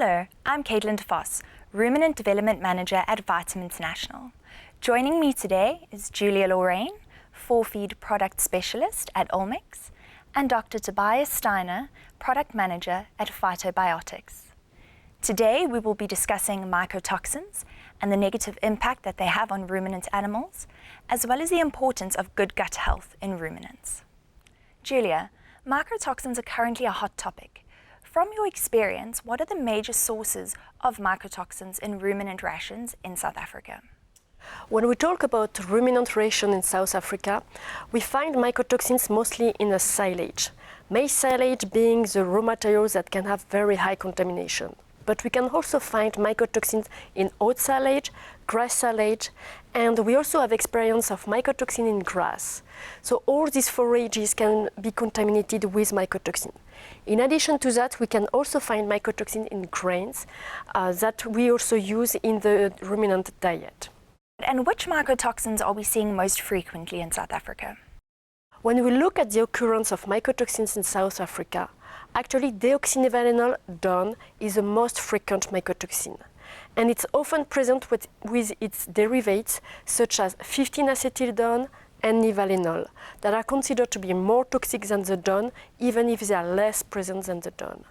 Hello, I'm Caitlin DeVos, Ruminant Development Manager at Vitam International. Joining me today is Julia Lorraine, Forefeed Product Specialist at Olmix, and Dr. Tobias Steiner, Product Manager at Phytobiotics. Today we will be discussing mycotoxins and the negative impact that they have on ruminant animals, as well as the importance of good gut health in ruminants. Julia, mycotoxins are currently a hot topic. From your experience, what are the major sources of mycotoxins in ruminant rations in South Africa? When we talk about ruminant ration in South Africa, we find mycotoxins mostly in a silage. Maize silage being the raw materials that can have very high contamination. But we can also find mycotoxins in oat silage, grass silage, and we also have experience of mycotoxin in grass. So all these forages can be contaminated with mycotoxin. In addition to that, we can also find mycotoxin in grains that we also use in the ruminant diet. And which mycotoxins are we seeing most frequently in South Africa? When we look at the occurrence of mycotoxins in South Africa, actually deoxynivalenol DON is the most frequent mycotoxin. And it's often present with its derivatives such as 15-acetyl DON and nivalenol that are considered to be more toxic than the DON, even if they are less present than the DON.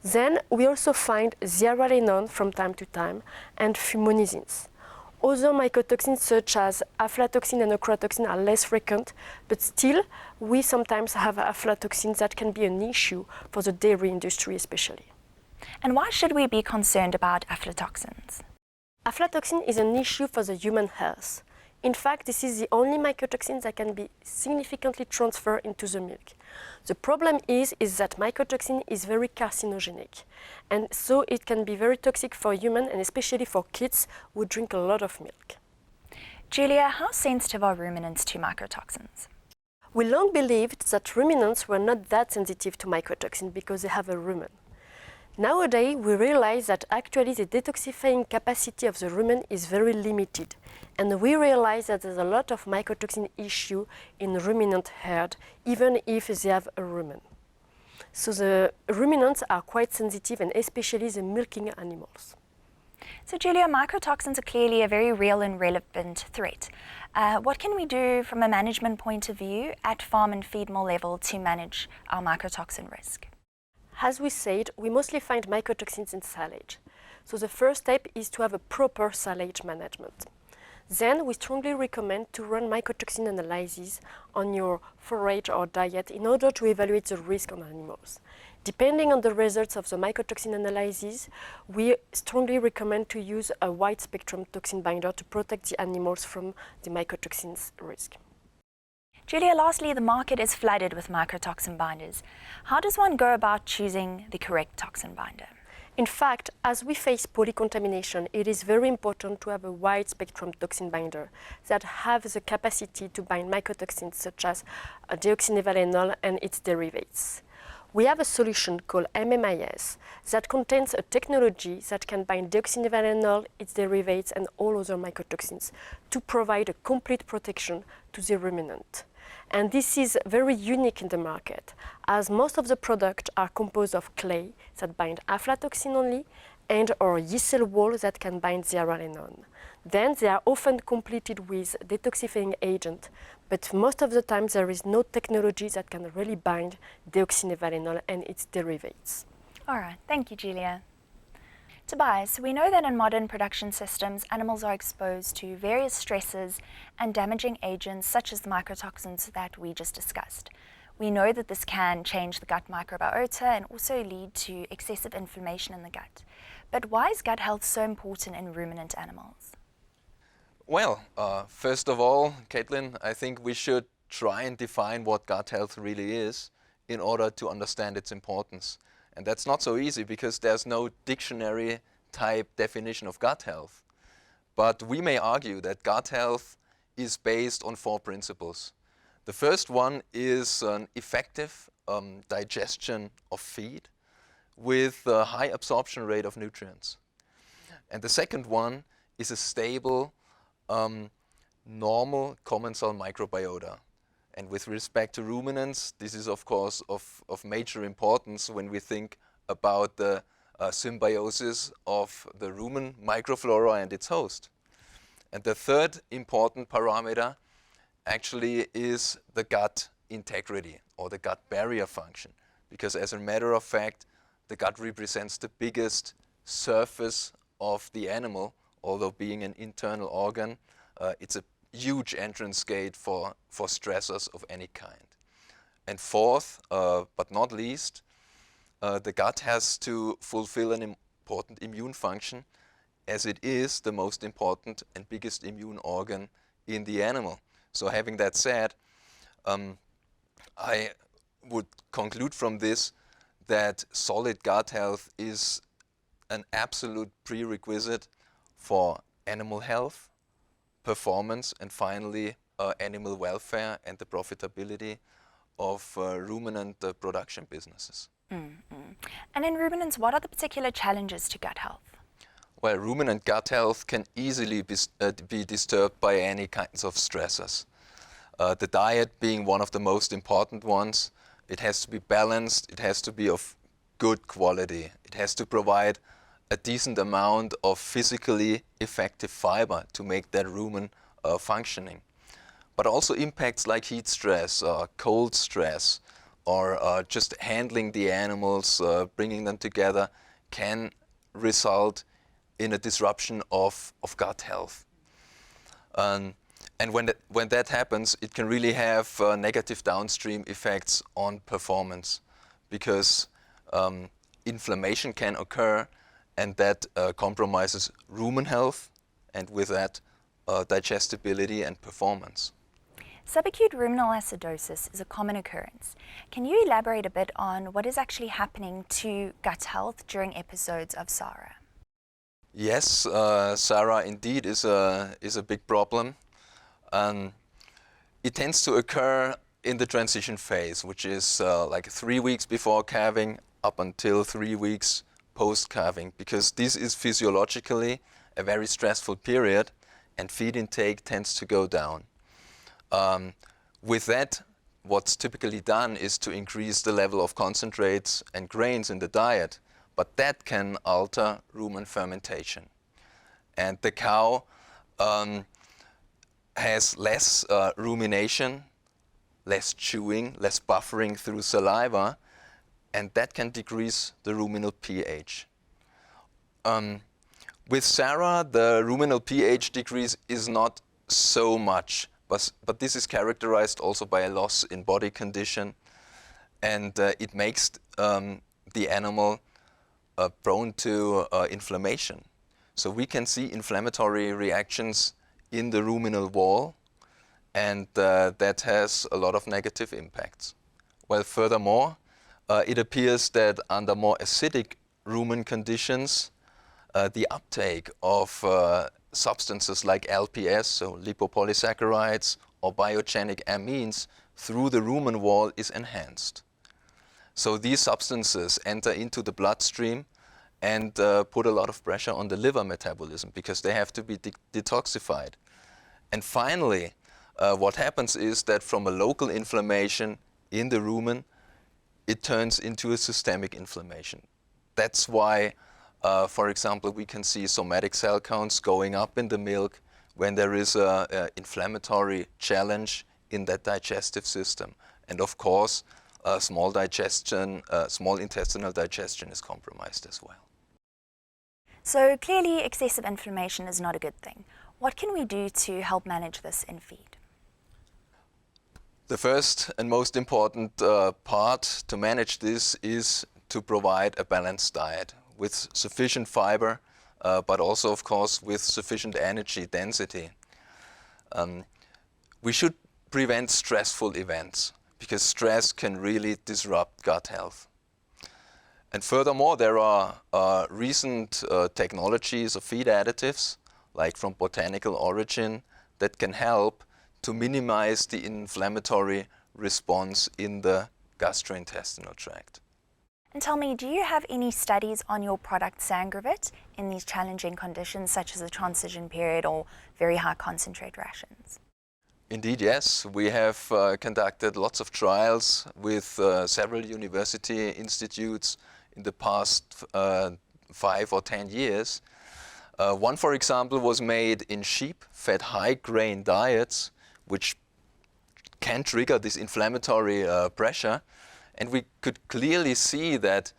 Then we also find zearalenone from time to time and fumonizins. Other mycotoxins such as aflatoxin and ochratoxin are less frequent, but still we sometimes have aflatoxins that can be an issue for the dairy industry especially. And why should we be concerned about aflatoxins? Aflatoxin is an issue for the human health. In fact, this is the only mycotoxin that can be significantly transferred into the milk. The problem is that mycotoxin is very carcinogenic, and so it can be very toxic for humans and especially for kids who drink a lot of milk. Julia, how sensitive are ruminants to mycotoxins? We long believed that ruminants were not that sensitive to mycotoxin because they have a rumen. Nowadays, we realize that actually the detoxifying capacity of the rumen is very limited. And we realize that there's a lot of mycotoxin issue in ruminant herd, even if they have a rumen. So the ruminants are quite sensitive, and especially the milking animals. So Julia, mycotoxins are clearly a very real and relevant threat. What can we do from a management point of view at farm and feed mill level to manage our mycotoxin risk? As we said, we mostly find mycotoxins in silage. So the first step is to have a proper silage management. Then we strongly recommend to run mycotoxin analysis on your forage or diet in order to evaluate the risk on animals. Depending on the results of the mycotoxin analysis, we strongly recommend to use a wide spectrum toxin binder to protect the animals from the mycotoxins risk. Julia, lastly, the market is flooded with mycotoxin binders. How does one go about choosing the correct toxin binder? In fact, as we face polycontamination, it is very important to have a wide spectrum toxin binder that have the capacity to bind mycotoxins such as deoxynivalenol and its derivatives. We have a solution called MMIS that contains a technology that can bind deoxynivalenol, its derivatives, and all other mycotoxins to provide a complete protection to the ruminant. And this is very unique in the market, as most of the products are composed of clay that bind aflatoxin only and or yeast cell wall that can bind zearalenone. Then they are often completed with detoxifying agent, but most of the time there is no technology that can really bind deoxynivalenol and its derivatives. All right, thank you, Julia. Tobias, we know that in modern production systems, animals are exposed to various stresses and damaging agents such as the mycotoxins that we just discussed. We know that this can change the gut microbiota and also lead to excessive inflammation in the gut. But why is gut health so important in ruminant animals? Well, first of all, Caitlin, I think we should try and define what gut health really is in order to understand its importance. And that's not so easy because there's no dictionary type definition of gut health. But we may argue that gut health is based on 4 principles. The first one is an effective digestion of feed with a high absorption rate of nutrients. And the second one is a stable, normal commensal microbiota. And with respect to ruminants, this is of course of major importance when we think about the symbiosis of the rumen microflora and its host. And the third important parameter actually is the gut integrity or the gut barrier function, because as a matter of fact, the gut represents the biggest surface of the animal. Although being an internal organ, it's a huge entrance gate for stressors of any kind. And fourth, but not least, the gut has to fulfill an important immune function, as it is the most important and biggest immune organ in the animal. So having that said, I would conclude from this that solid gut health is an absolute prerequisite for animal health, performance, and finally animal welfare and the profitability of ruminant production businesses. And in ruminants, what are the particular challenges to gut health? Well, ruminant gut health can easily be disturbed by any kinds of stressors. The diet being one of the most important ones. It has to be balanced, it has to be of good quality, it has to provide a decent amount of physically effective fiber to make that rumen functioning. But also impacts like heat stress, cold stress, or just handling the animals, bringing them together, can result in a disruption of gut health. And when that happens, it can really have negative downstream effects on performance, because inflammation can occur, and that compromises rumen health, and with that, digestibility and performance. Subacute ruminal acidosis is a common occurrence. Can you elaborate a bit on what is actually happening to gut health during episodes of SARA? Yes, SARA indeed is a big problem. It tends to occur in the transition phase, which is like 3 weeks before calving up until 3 weeks post-calving, because this is physiologically a very stressful period and feed intake tends to go down. With that, what's typically done is to increase the level of concentrates and grains in the diet, but that can alter rumen fermentation. And the cow has less rumination, less chewing, less buffering through saliva, and that can decrease the ruminal pH. With SARA, the ruminal pH decrease is not so much, but this is characterized also by a loss in body condition, and it makes the animal prone to inflammation. So we can see inflammatory reactions in the ruminal wall, and that has a lot of negative impacts. Well, furthermore, it appears that under more acidic rumen conditions, the uptake of substances like LPS, so lipopolysaccharides, or biogenic amines through the rumen wall is enhanced. So these substances enter into the bloodstream and put a lot of pressure on the liver metabolism, because they have to be detoxified. And finally, what happens is that from a local inflammation in the rumen, it turns into a systemic inflammation. That's why, for example, we can see somatic cell counts going up in the milk when there is an inflammatory challenge in that digestive system. And of course, small intestinal digestion is compromised as well. So clearly, excessive inflammation is not a good thing. What can we do to help manage this in feed? The first and most important part to manage this is to provide a balanced diet with sufficient fiber, but also, of course, with sufficient energy density. We should prevent stressful events, because stress can really disrupt gut health. And furthermore, there are recent technologies of feed additives, like from botanical origin, that can help to minimize the inflammatory response in the gastrointestinal tract. And tell me, do you have any studies on your product Sangrovit in these challenging conditions, such as the transition period or very high concentrate rations? Indeed, yes. We have conducted lots of trials with several university institutes in the past 5 or 10 years. One, for example, was made in sheep fed high-grain diets, which can trigger this inflammatory pressure. And we could clearly see that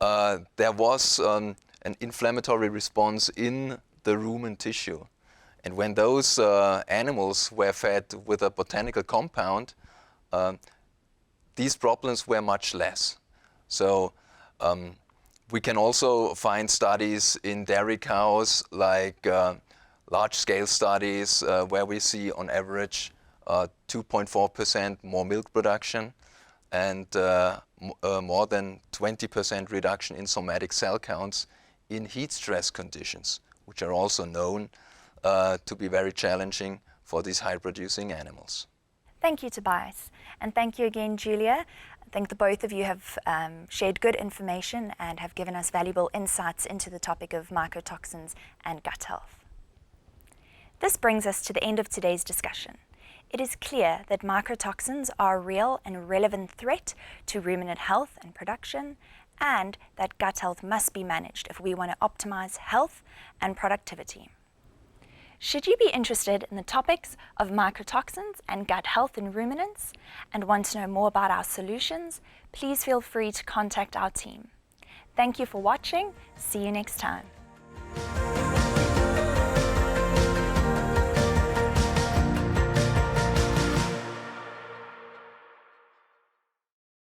there was an inflammatory response in the rumen tissue. And when those animals were fed with a botanical compound, these problems were much less. So we can also find studies in dairy cows, like large-scale studies where we see on average 2.4% more milk production and more than 20% reduction in somatic cell counts in heat stress conditions, which are also known to be very challenging for these high-producing animals. Thank you, Tobias. And thank you again, Julia. I think the both of you have shared good information and have given us valuable insights into the topic of mycotoxins and gut health. This brings us to the end of today's discussion. It is clear that mycotoxins are a real and relevant threat to ruminant health and production, and that gut health must be managed if we want to optimize health and productivity. Should you be interested in the topics of mycotoxins and gut health in ruminants and want to know more about our solutions, please feel free to contact our team. Thank you for watching. See you next time.